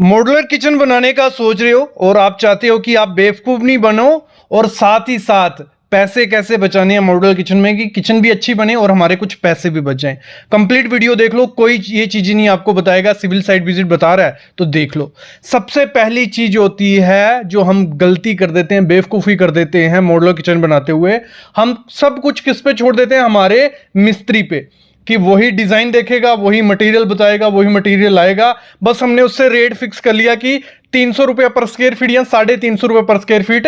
Modular kitchen बनाने का सोच रहे हो और आप चाहते हो कि आप बेवकूफ नहीं बनो और साथ ही साथ पैसे कैसे बचाने हैं मॉड्यूलर किचन में कि किचन भी अच्छी बने और हमारे कुछ पैसे भी बच जाएं। कंप्लीट वीडियो देख लो, कोई ये चीजें नहीं आपको बताएगा, सिविल साइट विजिट बता रहा है तो देख लो। सबसे पहली चीज होती है जो हम गलती कर देते हैं, बेवकूफी कर देते हैं मॉड्यूलर किचन बनाते हुए, हम सब कुछ किस पे छोड़ देते हैं? हमारे मिस्त्री पे, कि वही डिजाइन देखेगा, वही मटेरियल बताएगा, वही मटेरियल लाएगा। बस हमने उससे रेट फिक्स कर लिया कि 300 रुपये पर स्क्वायर फीट या 350 रुपये पर स्क्वायर फीट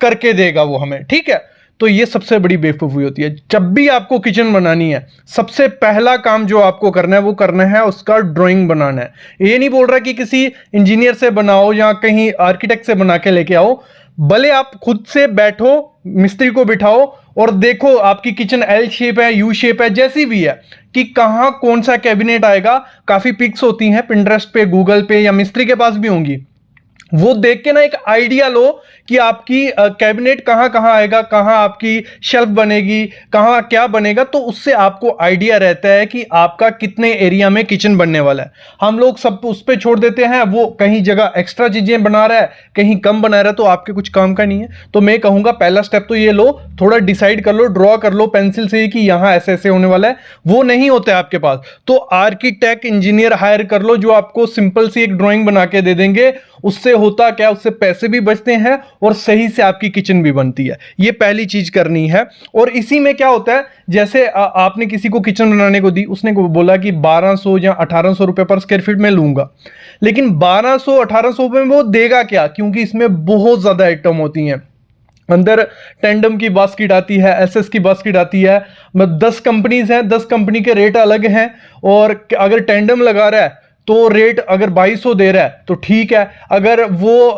करके देगा वो हमें, ठीक है। तो ये सबसे बड़ी बेवकूफी होती है। जब भी आपको किचन बनानी है, सबसे पहला काम जो आपको करना है वो करना है उसका ड्राइंग बनाना है। ये नहीं बोल रहा कि किसी इंजीनियर से बनाओ या कहीं आर्किटेक्ट से बना के लेके आओ, भले आप खुद से बैठो, मिस्त्री को बिठाओ और देखो आपकी किचन एल शेप है, यू शेप है, जैसी भी है, कि कहां कौन सा कैबिनेट आएगा। काफी पिक्स होती हैं पिंटरेस्ट पे, गूगल पे, या मिस्त्री के पास भी होंगी। वो देख के ना एक आइडिया लो कि आपकी कैबिनेट कहां कहां आएगा, कहां आपकी शेल्फ बनेगी, कहां क्या बनेगा। तो उससे आपको आइडिया रहता है कि आपका कितने एरिया में किचन बनने वाला है। हम लोग सब उस पर छोड़ देते हैं, वो कहीं जगह एक्स्ट्रा चीजें बना रहा है, कहीं कम बना रहा है, तो आपके कुछ काम का नहीं है। तो मैं कहूंगा पहला स्टेप तो ये लो, थोड़ा डिसाइड कर लो, ड्रॉ कर लो पेंसिल से कि यहां ऐसे ऐसे होने वाला है। वो नहीं होता है आपके पास तो आर्किटेक्ट, इंजीनियर हायर कर लो जो आपको सिंपल सी एक ड्राइंग बना के दे देंगे। उससे होता क्या, उससे पैसे भी बचते हैं और सही से आपकी किचन भी बनती है। ये पहली चीज करनी है। और इसी में क्या होता है, जैसे आपने किसी को किचन बनाने को दी, उसने को बोला कि 1200 या 1800 रुपए पर स्क्वायर फीट में लूंगा, लेकिन 1200-1800 रुपए में वो देगा क्या? क्योंकि इसमें बहुत ज्यादा आइटम होती हैं। अंदर टेंडम की बास्केट आती है, एसएस की बास्केट आती है, 10 कंपनीज हैं, 10 कंपनी के रेट अलग हैं। और अगर टेंडम लगा रहा है तो रेट अगर 2200 दे रहा है तो ठीक है, अगर वो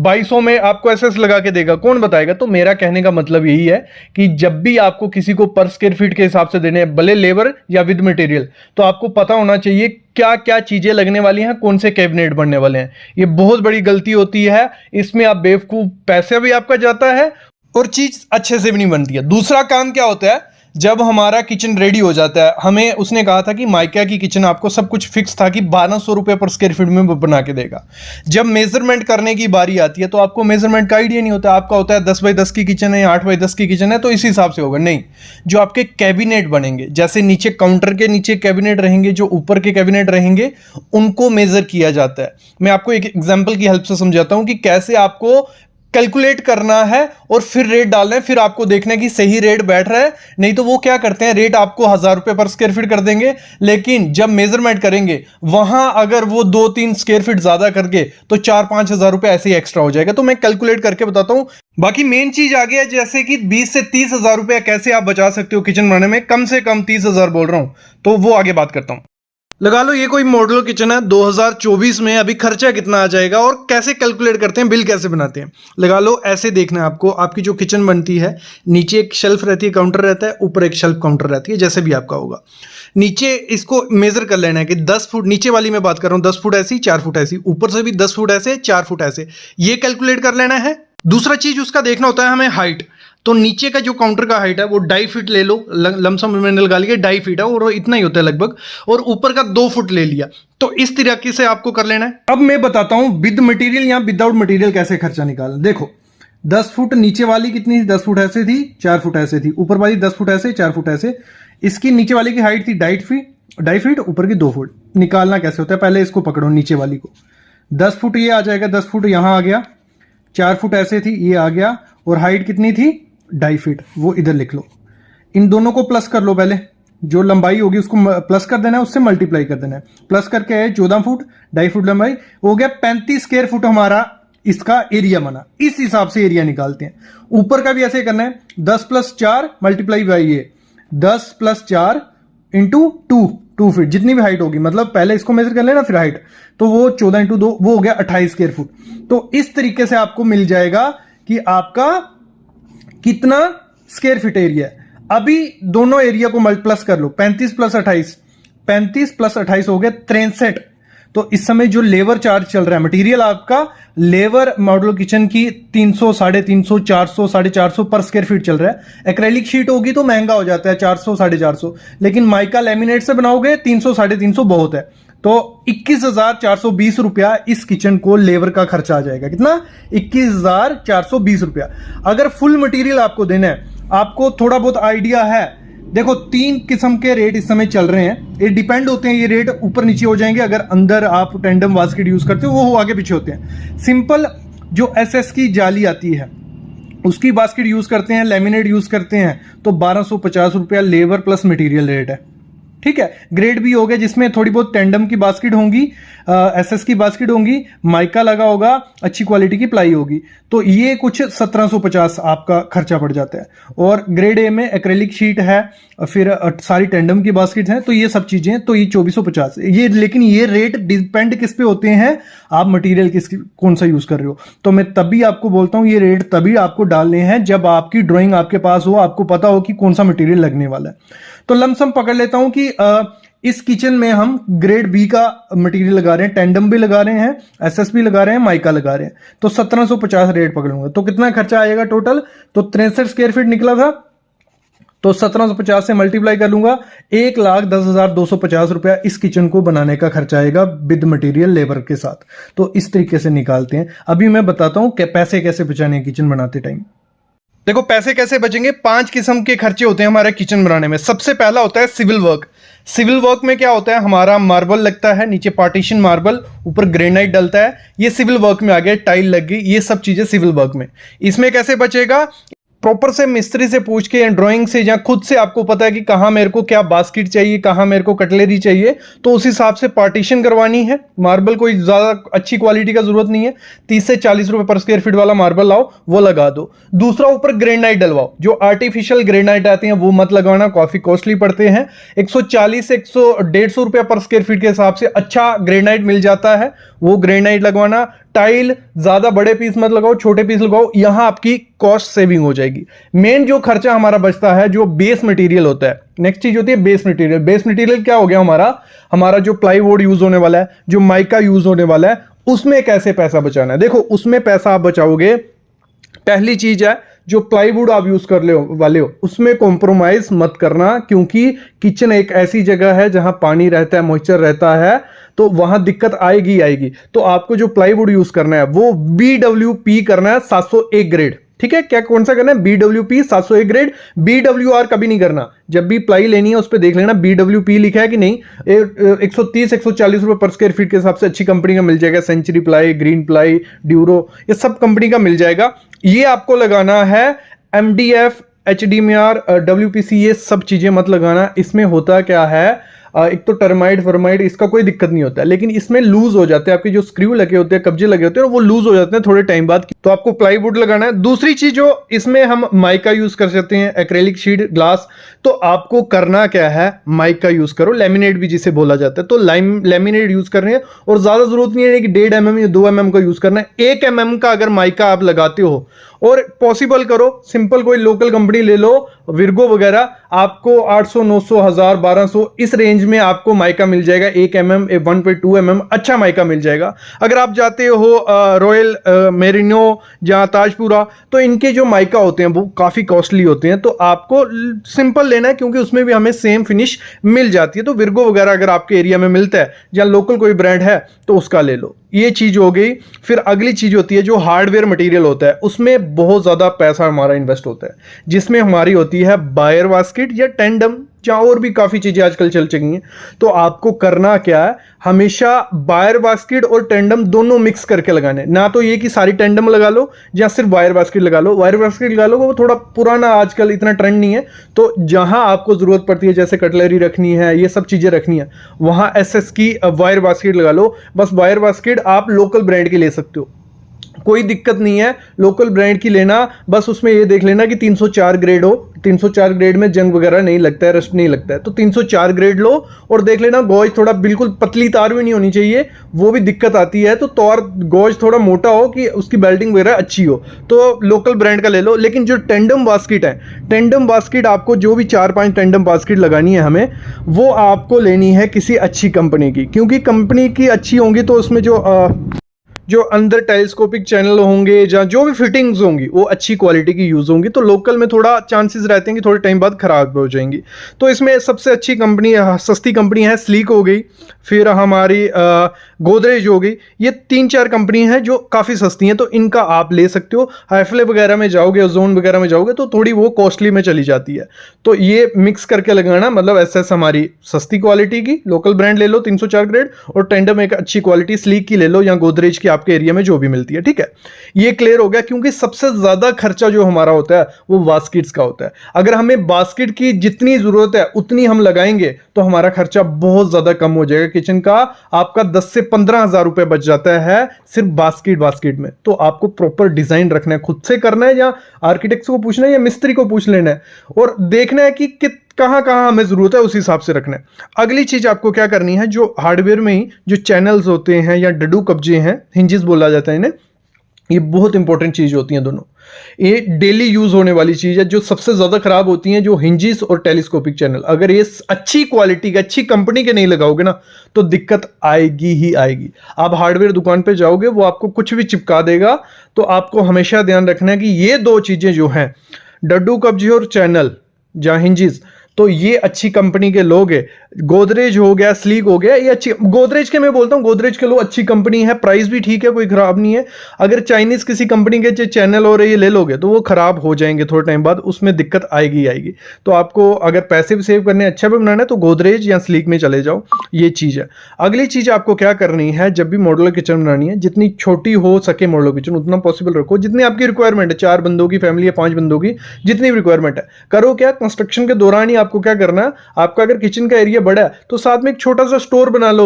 2200 में आपको एसएस लगा के देगा, कौन बताएगा? तो मेरा कहने का मतलब यही है कि जब भी आपको किसी को पर स्क्वायर फीट के हिसाब से देने हैं, भले लेबर या विद मटेरियल, तो आपको पता होना चाहिए क्या क्या चीजें लगने वाली हैं, कौन से कैबिनेट बनने वाले हैं। ये बहुत बड़ी गलती होती है, इसमें आप बेवकूफ, पैसे भी आपका जाता है और चीज अच्छे से भी नहीं बनती है। दूसरा काम क्या होता है, जब हमारा किचन रेडी हो जाता है, हमें उसने कहा था कि माइका की किचन आपको सब कुछ फिक्स था कि 1200 रुपये पर स्क्वायर फीट में बना के देगा। जब मेजरमेंट करने की बारी आती है तो आपको मेजरमेंट का आइडिया नहीं होता। आपका होता है 10 बाई 10 की किचन है या 8 बाई 10 की किचन है तो इस हिसाब से होगा। नहीं, जो आपके कैबिनेट बनेंगे, जैसे नीचे काउंटर के नीचे कैबिनेट रहेंगे, जो ऊपर के कैबिनेट रहेंगे, उनको मेजर किया जाता है। मैं आपको एक एग्जाम्पल की हेल्प से समझाता हूं कि कैसे आपको कैलकुलेट करना है और फिर रेट डालना है। फिर आपको देखना है कि सही रेट बैठ रहा है, नहीं तो वो क्या करते हैं, रेट आपको 1000 रुपये पर स्क्वायर फीट कर देंगे, लेकिन जब मेजरमेंट करेंगे वहां अगर वो 2-3 स्क्वायर फीट ज्यादा करके तो 4-5 हजार रुपये ऐसे ही एक्स्ट्रा हो जाएगा। तो मैं कैलकुलेट करके बताता हूं। बाकी मेन चीज आ गया, जैसे कि 20 से 30 हजार रुपये कैसे आप बचा सकते हो किचन बनाने में, कम से कम 30 हजार बोल रहा हूं, तो वो आगे बात करता हूं। लगा लो ये कोई मॉड्यूलर किचन है 2024 में, अभी खर्चा कितना आ जाएगा और कैसे कैलकुलेट करते हैं, बिल कैसे बनाते हैं। लगा लो ऐसे देखना है आपको, आपकी जो किचन बनती है, नीचे एक शेल्फ रहती है, काउंटर रहता है, ऊपर एक शेल्फ काउंटर रहती है, जैसे भी आपका होगा। नीचे इसको मेजर कर लेना है कि 10 फुट, नीचे वाली मैं बात कर रहा हूँ, 10 फुट ऐसी, 4 फुट ऐसी, ऊपर से भी 10 फुट ऐसे, 4 फुट ऐसे, ये कैलकुलेट कर लेना है। दूसरा चीज उसका देखना होता है हमें हाइट। तो नीचे का जो काउंटर का हाइट है वो 2.5 फीट ले लो, लमसम में लगा लिया 2.5 फीट है और इतना ही होता है लगभग, और ऊपर का 2 फुट ले लिया। तो इस तरीके से आपको कर लेना है। अब मैं बताता हूं विद मटेरियल या विदाउट मटेरियल कैसे खर्चा निकालना। देखो 10 फुट नीचे वाली कितनी थी, 10 फुट ऐसे थी, 4 फुट ऐसे थी, ऊपर वाली 10 फुट ऐसे, 4 फुट ऐसे। इसकी नीचे वाली की हाइट थी 2.5 फीट, ऊपर की 2 फुट। निकालना कैसे होता है, पहले इसको पकड़ो, नीचे वाली को, 10 फुट ये आ जाएगा, 10 फुट यहां आ गया, 4 फुट ऐसे थी, ये आ गया, और हाइट कितनी थी 2.5 फीट, वो इधर लिख लो। इन दोनों को प्लस कर लो, पहले जो लंबाई होगी उसको प्लस कर देना है, उससे मल्टीप्लाई कर देना है। प्लस करके है 14 फुट, 2.5 फुट लंबाई हो गया, 35 स्क्वायर फुट हमारा इसका एरिया बना। इस हिसाब से एरिया निकालते हैं। ऊपर का भी ऐसे करना है, 10 + 4 मल्टीप्लाई बाई ये 10 + 4 इंटू 2 फीट, जितनी भी हाइट होगी, मतलब पहले इसको मेजर कर लेना फिर हाइट, तो वो 14 × 2 वो हो गया 28 स्क्वायर फुट। तो इस तरीके से आपको मिल जाएगा कि आपका कितना स्क्वायर फीट एरिया है। अभी दोनों एरिया को प्लस कर लो, 35 + 28, 35 + 28 हो गया 63। तो इस समय जो लेबर चार्ज चल रहा है, मटेरियल आपका लेबर मॉड्यूलर किचन की 300, 350, 400, 450 पर स्क्वायर फीट चल रहा है। एक्रेलिक शीट होगी तो महंगा हो जाता है 400, 450, लेकिन माइका लैमिनेट से बनाओगे 300, 350 बहुत है। तो 21,420 रुपया इस किचन को लेबर का खर्चा आ जाएगा। कितना? 21,420 रुपया। अगर फुल मटेरियल आपको देना है, आपको थोड़ा बहुत आइडिया है, देखो 3 किस्म के रेट इस समय चल रहे हैं, ये डिपेंड होते हैं, ये रेट ऊपर नीचे हो जाएंगे अगर अंदर आप टेंडम बास्केट यूज करते हो, वो आगे पीछे होते हैं। सिंपल जो एसएस की जाली आती है उसकी बास्केट यूज करते हैं, लेमिनेट यूज करते हैं, तो 1250 रुपया लेबर प्लस मटेरियल रेट है। ठीक है। ग्रेड भी हो गया जिसमें थोड़ी बहुत टेंडम की बास्केट होंगी, एसएस की बास्केट होंगी, माइका लगा होगा, अच्छी क्वालिटी की प्लाई होगी, तो ये कुछ 1750 आपका खर्चा पड़ जाता है। और ग्रेड ए में एक्रेलिक शीट है, फिर सारी टेंडम की बास्केट हैं, तो ये सब चीजें, तो ये 2450 ये। लेकिन ये रेट डिपेंड किस पे होते हैं, आप मटेरियल कौन सा यूज कर रहे हो। तो मैं तभी आपको बोलता हूं ये रेट तभी आपको डालने हैं जब आपकी ड्राइंग आपके पास हो, आपको पता हो कि कौन सा मटेरियल लगने वाला है। तो लमसम पकड़ लेता हूं कि इस किचन में हम ग्रेड बी का मटेरियल लगा रहे हैं, टेंडम भी लगा रहे हैं, एसएस भी लगा रहे हैं, माइका लगा रहे हैं, तो 1750 रेट पकड़ूंगा। तो कितना खर्चा आएगा टोटल? तो 63 स्क्वायर फीट निकला था, तो 1750 से मल्टीप्लाई कर लूंगा, 1,10,250 रुपया इस किचन को बनाने का खर्चा आएगा विद मटेरियल लेबर के साथ। तो इस तरीके से निकालते हैं। अभी मैं बताता हूं कि पैसे कैसे बचाने हैं किचन बनाते टाइम। देखो पैसे कैसे बचेंगे, 5 किस्म के खर्चे होते हैं हमारे किचन बनाने में। सबसे पहला होता है सिविल वर्क। सिविल वर्क में क्या होता है, हमारा मार्बल लगता है, नीचे पार्टीशन मार्बल, ऊपर ग्रेनाइट डलता है, ये सिविल वर्क में आ गया, टाइल लग गई, ये सब चीजें सिविल वर्क में। इसमें कैसे बचेगा, प्रॉपर से मिस्त्री से पूछ के या ड्राइंग से या खुद से आपको पता है कि कहाँ मेरे को क्या बास्केट चाहिए, कहाँ मेरे को कटलरी चाहिए, तो उस हिसाब से पार्टीशन करवानी है। मार्बल कोई ज़्यादा अच्छी क्वालिटी का जरूरत नहीं है, 30 से 40 रुपए पर स्क्वायर फीट वाला मार्बल लाओ, वो लगा दो। दूसरा, ऊपर ग्रेनाइट डलवाओ, जो आर्टिफिशियल ग्रेनाइट आते हैं वो मत लगाना, काफ़ी कॉस्टली पड़ते हैं। 140 से 150 रुपया पर स्क्वायर फीट के हिसाब से अच्छा ग्रेनाइट मिल जाता है, वो ग्रेनाइट लगवाना। टाइल ज्यादा बड़े पीस मत लगाओ, छोटे पीस लगाओ, यहां आपकी कॉस्ट सेविंग हो जाएगी। मेन जो खर्चा हमारा बचता है जो बेस मटेरियल होता है, नेक्स्ट चीज होती है बेस मटेरियल। बेस मटेरियल क्या हो गया हमारा जो प्लाईवुड यूज होने वाला है, जो माइका यूज होने वाला है, उसमें कैसे पैसा बचाना है। देखो उसमें पैसा आप बचाओगे, पहली चीज है जो प्लाईवुड आप यूज कर वाले हो उसमें कॉम्प्रोमाइज मत करना, क्योंकि किचन एक ऐसी जगह है जहां पानी रहता है, मॉइस्चर रहता है, तो वहां दिक्कत आएगी आएगी। तो आपको जो प्लाईवुड यूज करना है वो BWP करना है, 701 ग्रेड। ठीक है, क्या कौन सा करना है, BWP 701 ग्रेड। BWR कभी नहीं करना। जब भी प्लाई लेनी है उस पर देख लेना BWP लिखा है कि नहीं। 130-140 रुपए पर स्क्वायर फीट के हिसाब से अच्छी कंपनी का मिल जाएगा, century ply, green ply, Duro, ये सब कंपनी का मिल जाएगा। ये आपको लगाना है। MDF, HDMR, WPC, ये सब चीजें मत लगाना। इसमें होता क्या है, एक तो टर्माइट फर्माइट इसका कोई दिक्कत नहीं होता है, लेकिन इसमें लूज हो जाते हैं, आपके जो स्क्रू लगे होते हैं, कब्जे लगे होते हैं, वो लूज हो जाते हैं थोड़े टाइम बाद, तो आपको प्लाईवुड लगाना है। दूसरी चीज जो इसमें हम माइका यूज कर सकते हैं, एक्रेलिक शीट, ग्लास, तो आपको करना क्या है, माइका यूज करो, लेमिनेट भी जिसे बोला जाता है, तो लेमिनेट यूज कर रहे हैं। और ज्यादा जरूरत नहीं है कि 1.5 mm या 2 mm का यूज करना है, 1 mm का अगर माइका आप लगाते हो, और पॉसिबल करो सिंपल कोई लोकल कंपनी ले लो, विर्गो वगैरह, आपको 800, 900, 1000, 1200 इस रेंज में आपको माइका मिल जाएगा। 1 mm, 1.2 mm अच्छा माइका मिल जाएगा। अगर आप जाते हो रॉयल मेरिनो या ताजपुरा, तो इनके जो माइका होते हैं वो काफ़ी कॉस्टली होते हैं, तो आपको सिंपल लेना है, क्योंकि उसमें भी हमें सेम फिनिश मिल जाती है। तो विर्गो वगैरह अगर आपके एरिया में मिलता है या लोकल कोई ब्रांड है तो उसका ले लो। ये चीज़ हो गई। फिर अगली चीज़ होती है जो हार्डवेयर मटेरियल होता है, उसमें बहुत ज़्यादा पैसा हमारा इन्वेस्ट होता है, जिसमें हमारी होती है बायर बास्केट या टेंडम, या और भी काफ़ी चीज़ें आजकल चल चुकी हैं। तो आपको करना क्या है, हमेशा बायर बास्केट और टेंडम दोनों मिक्स करके लगाने, ना तो ये कि सारी टेंडम लगा लो या सिर्फ वायर बास्केट लगा लो। वायर बास्केट लगा लो वो थोड़ा पुराना, आजकल इतना ट्रेंड नहीं है। तो जहां आपको ज़रूरत पड़ती है, जैसे कटलरी रखनी है, ये सब चीज़ें रखनी है, वहां SS की वायर बास्केट लगा लो। बस वायर बास्केट आप लोकल ब्रांड की ले सकते हो, कोई दिक्कत नहीं है लोकल ब्रांड की लेना। बस उसमें ये देख लेना कि 304 ग्रेड हो, 304 ग्रेड में जंग वगैरह नहीं लगता है, रस्ट नहीं लगता है, तो 304 ग्रेड लो। और देख लेना गॉज थोड़ा बिल्कुल पतली तार भी नहीं होनी चाहिए, वो भी दिक्कत आती है। तो तार गॉज थोड़ा मोटा हो कि उसकी बेल्टिंग वगैरह अच्छी हो, तो लोकल ब्रांड का ले लो। लेकिन जो टेंडम बास्केट है, टेंडम बास्केट आपको जो भी 4-5 टेंडम बास्केट लगानी है हमें, वो आपको लेनी है किसी अच्छी कंपनी की, क्योंकि कंपनी की अच्छी होंगी तो उसमें जो अंदर टेलीस्कोपिक चैनल होंगे, जहाँ जो भी फिटिंग्स होंगी वो अच्छी क्वालिटी की यूज़ होंगी। तो लोकल में थोड़ा चांसेस रहते हैं कि थोड़े टाइम बाद ख़राब हो जाएंगी। तो इसमें सबसे अच्छी कंपनी, सस्ती कंपनी है स्लीक हो गई, फिर हमारी गोदरेज हो गई। ये 3-4 कंपनी हैं जो काफ़ी सस्ती हैं, तो इनका आप ले सकते हो। हाईफ्ले वगैरह में जाओगे, ओजोन वगैरह में जाओगे तो थोड़ी वो कॉस्टली में चली जाती है। तो ये मिक्स करके लगाना, मतलब एसएस हमारी सस्ती क्वालिटी की लोकल ब्रांड ले लो 304 ग्रेड, और टेंडम एक अच्छी क्वालिटी स्लीक की ले लो, या गोदरेज की आपके एरिया में जो भी मिलती है। ठीक है, ये क्लियर हो गया। क्योंकि सबसे ज़्यादा खर्चा जो हमारा होता है वो बास्केट्स का होता है। अगर हमें बास्केट की जितनी ज़रूरत है उतनी हम लगाएंगे तो हमारा खर्चा बहुत ज़्यादा कम हो जाएगा किचन का। आपका 10 से 15 हज़ार रुपए बच जाता है सिर्फ बास्केट में। तो आपको प्रॉपर डिजाइन रखना है, खुद से करना है, या आर्किटेक्ट को पूछना है, या मिस्त्री को पूछ लेना है, और देखना है कि कहां कहां हमें जरूरत है, उस हिसाब से रखना है। अगली चीज आपको क्या करनी है, जो हार्डवेयर में ही जो चैनल्स होते हैं या डडू कब्जे हैं, हिंजेस बोला जाता है इन्हें, ये बहुत इंपॉर्टेंट चीज होती हैं दोनों। ये डेली यूज होने वाली चीज है। जो सबसे ज्यादा खराब होती हैं जो हिंजेस और टेलीस्कोपिक चैनल, अगर ये अच्छी क्वालिटी के, अच्छी कंपनी के नहीं लगाओगे ना, तो दिक्कत आएगी ही आएगी। आप हार्डवेयर दुकान पे जाओगे, वो आपको कुछ भी चिपका देगा। तो आपको हमेशा ध्यान रखना है कि ये दो चीजें जो हैं, डड्डू कब्जे और चैनल या हिंजेस, तो ये अच्छी कंपनी के लोग हैं। गोदरेज हो गया, स्लीक हो गया, ये अच्छी, गोदरेज के मैं बोलता हूँ, गोदरेज के लो अच्छी कंपनी है, प्राइस भी ठीक है, कोई खराब नहीं है। अगर चाइनीज किसी कंपनी के जो चैनल और ये ले लोगे तो वो खराब हो जाएंगे थोड़े टाइम बाद, उसमें दिक्कत आएगी आएगी। तो आपको अगर पैसे भी सेव करने, अच्छा भी बनाना है, तो गोदरेज या स्लीक में चले जाओ। ये चीज़ है। अगली चीज़ आपको क्या करनी है, जब भी मॉड्यूलर किचन बनानी है, जितनी छोटी हो सके मॉड्यूलर किचन उतना पॉसिबल रखो। जितनी आपकी रिक्वायरमेंट है, 4 बंदों की फैमिली है, 5 बंदों की, जितनी भी रिक्वायरमेंट है, करो क्या, कंस्ट्रक्शन के दौरान ही आपको क्या करना है, आपका अगर किचन का एरिया बड़ा है तो साथ में एक छोटा सा स्टोर बना लो।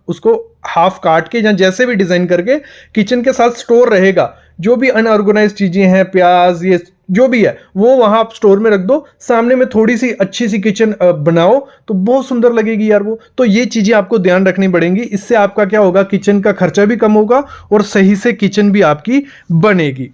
उसको हाफ काट के या जैसे भी डिजाइन करके किचन के साथ स्टोर रहेगा। जो भी अनऑर्गेनाइज चीजें हैं, प्याज, ये जो भी है, वो वहां आप स्टोर में रख दो। सामने में थोड़ी सी अच्छी सी किचन बनाओ तो बहुत सुंदर लगेगी यार वो। तो ये चीजें आपको ध्यान रखनी पड़ेंगी। इससे आपका क्या होगा, किचन का खर्चा भी कम होगा और सही से किचन भी आपकी बनेगी।